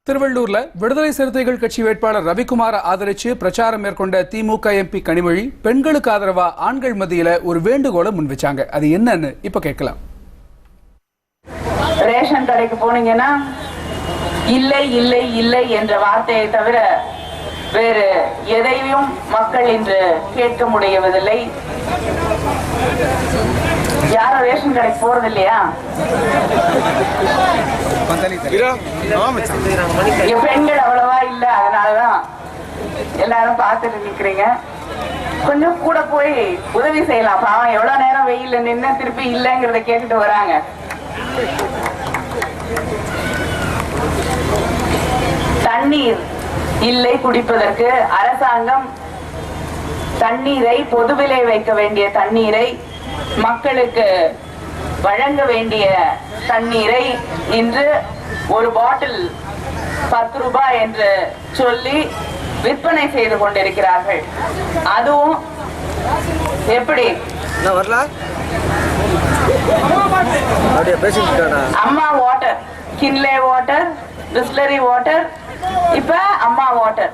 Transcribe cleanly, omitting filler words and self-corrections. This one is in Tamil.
திருவள்ளூர்ல விடுதலை சிறுத்தைகள் கட்சி வேட்பாளர் ரவிக்குமாரை ஆதரிச்சு பிரச்சாரம் மேற்கொண்ட திமுக எம்பி கனிமொழி பெண்களுக்கு ஆதரவா ஆண்கள் மத்தியில ஒரு வேண்டுகோளை முன்வச்சாங்க. அது என்னன்னு இப்ப கேட்கலாம். ரேஷன் கடைக்கு போனீங்கன்னா இல்லை இல்லை இல்லை என்ற வார்த்தையை தவிர வேறு எதையும் மக்கள் இன்று கேட்க முடியவதில்லை. யாரும் ரேஷன் கடைக்கு போறது இல்லையா? பெண்கள் அவ்வளவா இல்ல, அதனாலதான் எல்லாரும் பார்த்துட்டு நிக்கிறீங்க. கொஞ்சம் கூட போய் உதவி செய்யலாம். பாவம் எவ்வளவு நேரம் வெயில நின்று திருப்பி இல்லைங்கிறத கேட்டுட்டு வராங்க. தண்ணீர் இல்லை குடிப்பதற்கு. அரசாங்கம் தண்ணீரை பொதுவிலை வைக்க வேண்டிய தண்ணீரை, மக்களுக்கு வழங்க வேண்டிய தண்ணீரை இன்று ஒரு பாட்டில் 10 ரூபாய் என்று சொல்லி விற்பனை செய்து கொண்டிருக்கிறார்கள். அதுவும் எப்படி? அம்மா வாட்டர், கின்லே வாட்டர், பிஸ்லரி வாட்டர், இப்ப அம்மா வாட்டர்